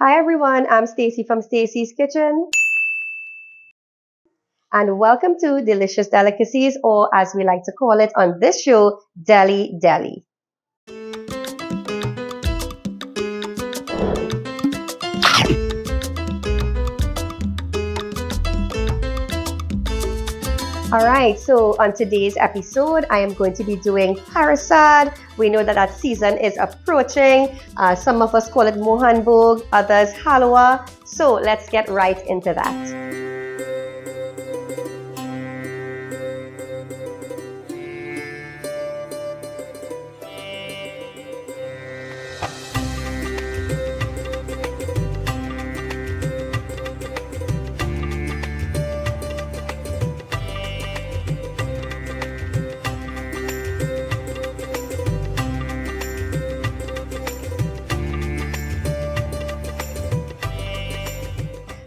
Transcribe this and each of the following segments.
Hi everyone, I'm Stacy from Stacy's Kitchen and welcome to Delicious Delicacies, or as we like to call it on this show, DeliDeli. Alright, so on today's episode, I am going to be doing Parsad. We know that season is approaching. Some of us call it mohanbog, others halwa. So let's get right into that.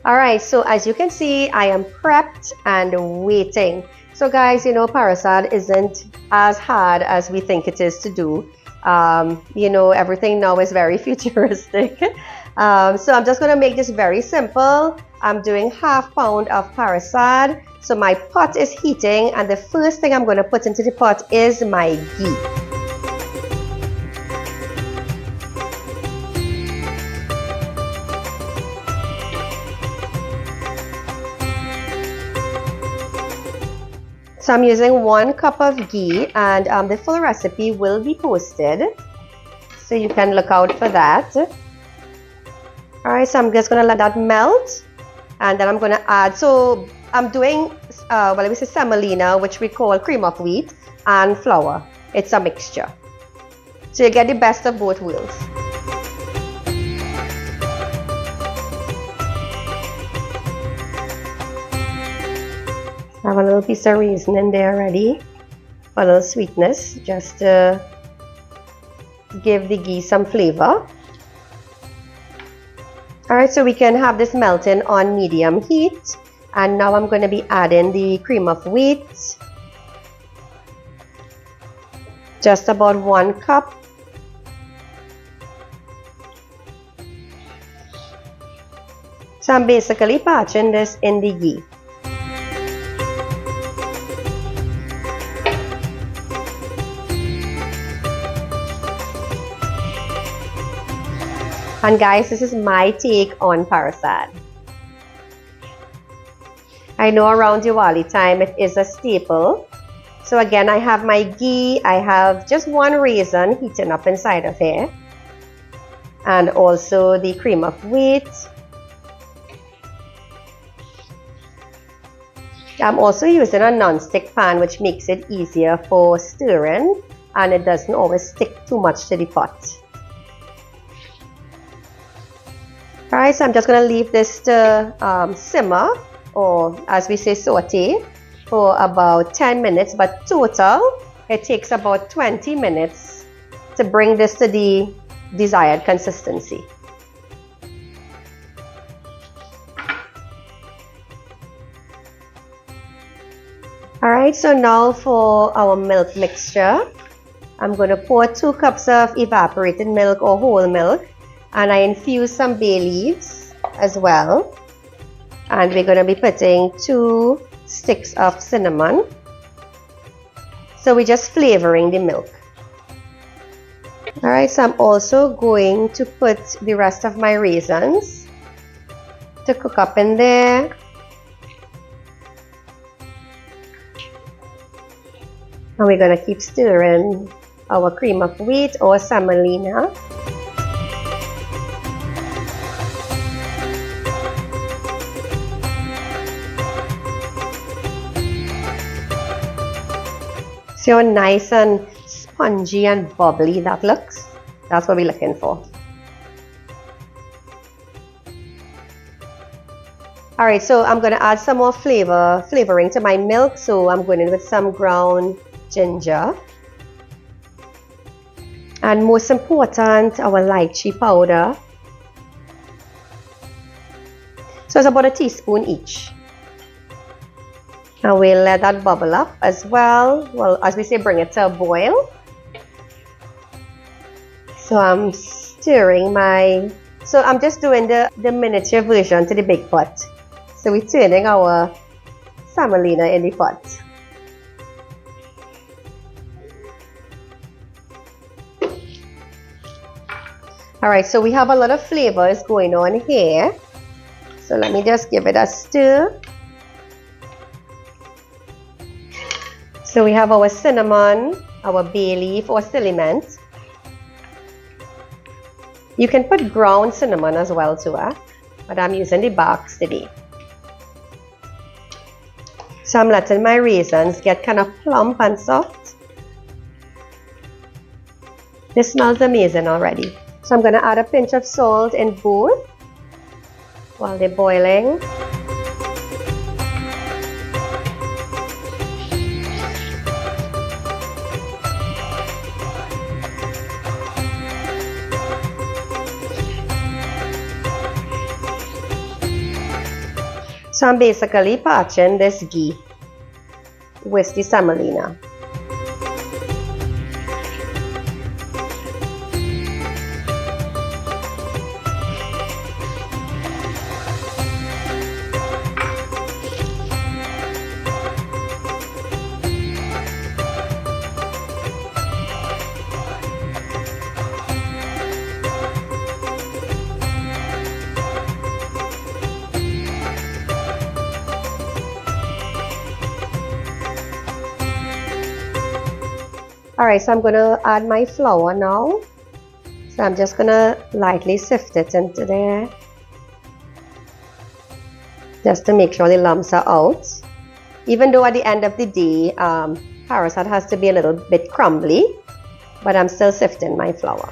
Alright, so as you can see, I am prepped and waiting. So guys, you know, Parsad isn't as hard as we think it is to do. You know, everything now is very futuristic. So I'm just going to make this very simple. I'm doing ½ pound of Parsad. So my pot is heating and the first thing I'm going to put into the pot is my ghee. So I'm using 1 cup of ghee, and the full recipe will be posted, so you can look out for that. Alright, so I'm just going to let that melt, and then I'm going to add, so I'm doing, well, this is semolina, which we call cream of wheat, and flour. It's a mixture. So you get the best of both worlds. I have a little piece of raisin in there already for a little sweetness, just to give the ghee some flavor. Alright, so we can have this melting on medium heat, and now I'm going to be adding the cream of wheat, just about 1 cup. So I'm basically patching this in the ghee. And guys, this is my take on Parsad. I know around Diwali time it is a staple. So again, I have my ghee, I have just 1 raisin heating up inside of here, and also the cream of wheat. I'm also using a non-stick pan, which makes it easier for stirring, and it doesn't always stick too much to the pot. Alright, so I'm just going to leave this to simmer, or as we say, saute, for about 10 minutes, but total, it takes about 20 minutes to bring this to the desired consistency. Alright, so now for our milk mixture, I'm going to pour 2 cups of evaporated milk or whole milk. And I infuse some bay leaves as well. And we're going to be putting 2 sticks of cinnamon. So we're just flavoring the milk. Alright, so I'm also going to put the rest of my raisins to cook up in there. And we're going to keep stirring our cream of wheat or semolina. See how nice and spongy and bubbly that looks? That's what we're looking for. Alright, so I'm going to add some more flavoring to my milk. So I'm going in with some ground ginger. And most important, our lychee powder. So it's about a teaspoon each. And we'll let that bubble up as well. Well, as we say, bring it to a boil. So I'm stirring my So I'm just doing the miniature version to the big pot. So we're turning our semolina in the pot. Alright, so we have a lot of flavors going on here. So let me just give it a stir. So we have our cinnamon, our bay leaf or silly mint. You can put ground cinnamon as well too, but I'm using the barks today. So I'm letting my raisins get kind of plump and soft. This smells amazing already. So I'm going to add a pinch of salt in both while they're boiling. So I'm basically patching this ghee with the semolina. Alright, so I'm going to add my flour now. So I'm just going to lightly sift it into there, just to make sure the lumps are out. Even though at the end of the day, Parsad has to be a little bit crumbly, but I'm still sifting my flour.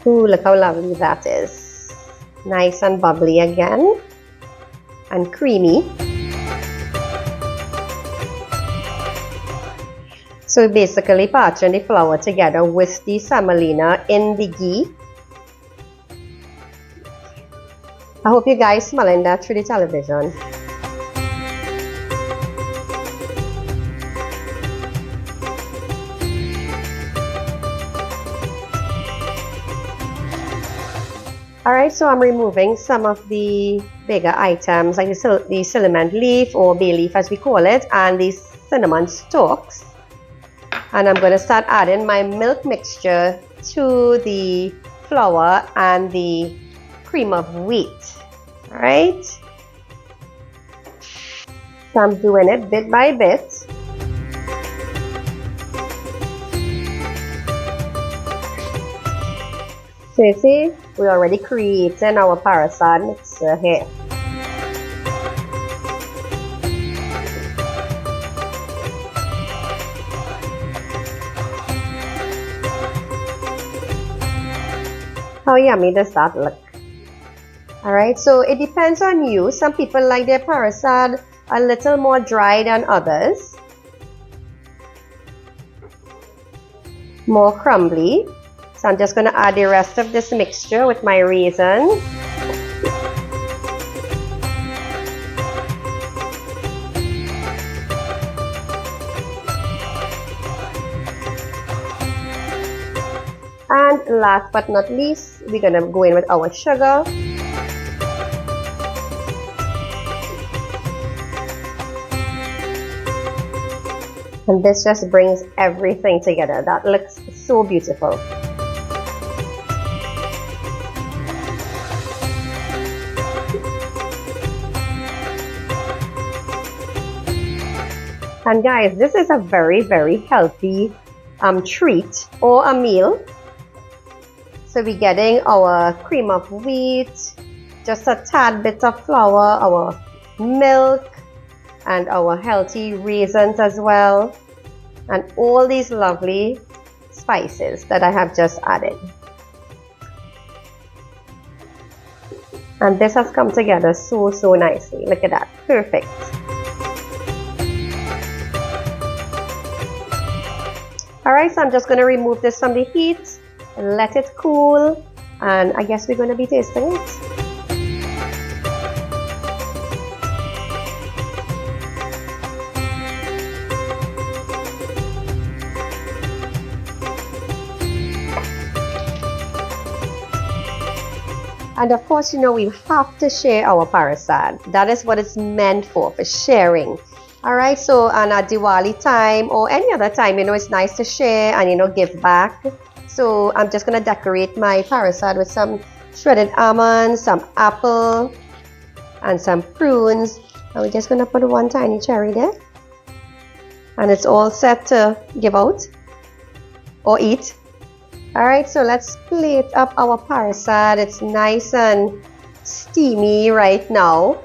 Ooh, look how lovely that is. Nice and bubbly again. And creamy. So basically patching the flour together with the semolina in the ghee. I hope you guys smelling that through the television. Alright, so I'm removing some of the bigger items like the cinnamon leaf or bay leaf as we call it, and the cinnamon stalks. And I'm going to start adding my milk mixture to the flour and the cream of wheat. Alright, so I'm doing it bit by bit. So you see, we're already creating our Parsad mixer here. How yummy does that look? Alright, so it depends on you. Some people like their Parsad a little more dry than others. More crumbly. So I'm just going to add the rest of this mixture with my raisins. And last but not least, we're going to go in with our sugar. And this just brings everything together. That looks so beautiful. And guys, this is a very, very healthy treat or a meal. So we're getting our cream of wheat, just a tad bit of flour, our milk, and our healthy raisins as well, and all these lovely spices that I have just added. And this has come together so, so nicely. Look at that, perfect. Alright, so I'm just going to remove this from the heat, let it cool, and I guess we're going to be tasting it. And of course, you know, we have to share our Parsad. That is what it's meant for sharing. Alright, so and at Diwali time or any other time, you know, it's nice to share and, you know, give back. So I'm just going to decorate my Parsad with some shredded almonds, some apple, and some prunes. And we're just going to put one tiny cherry there. And it's all set to give out or eat. Alright, so let's plate up our Parsad. It's nice and steamy right now.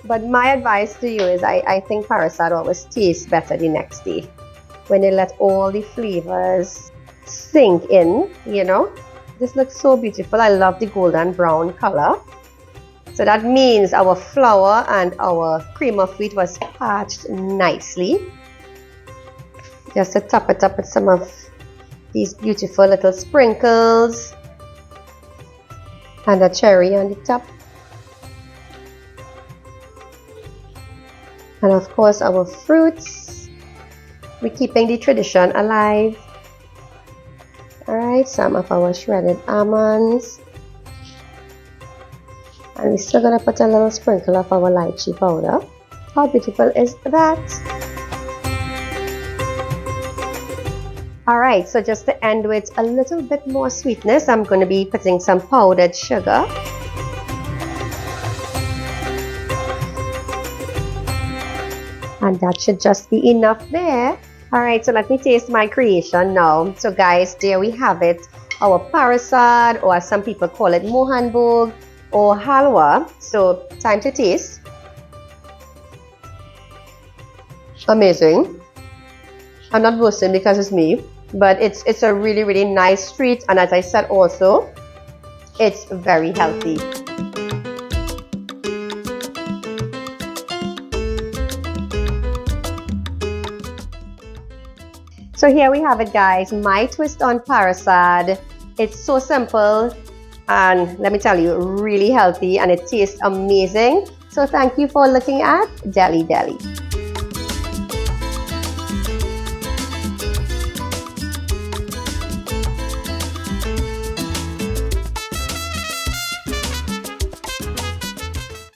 But my advice to you is I think Parsad always tastes better the next day when they let all the flavors sink in, you know. This looks so beautiful. I love the golden brown color. So that means our flour and our cream of wheat was parched nicely. Just to top it up with some of these beautiful little sprinkles and a cherry on the top. And of course our fruits. We're keeping the tradition alive. Alright, some of our shredded almonds. And we're still going to put a little sprinkle of our lychee powder. How beautiful is that? Alright, so just to end with a little bit more sweetness, I'm going to be putting some powdered sugar. And that should just be enough there. Alright, so let me taste my creation now. So guys, there we have it. Our Parsad, or as some people call it, mohanbog or halwa. So time to taste. Amazing. I'm not boasting because it's me, but it's a really, really nice treat. And as I said also, it's very healthy. So here we have it, guys, my twist on Parsad. It's so simple and let me tell you, really healthy, and it tastes amazing. So thank you for looking at DeliDeli.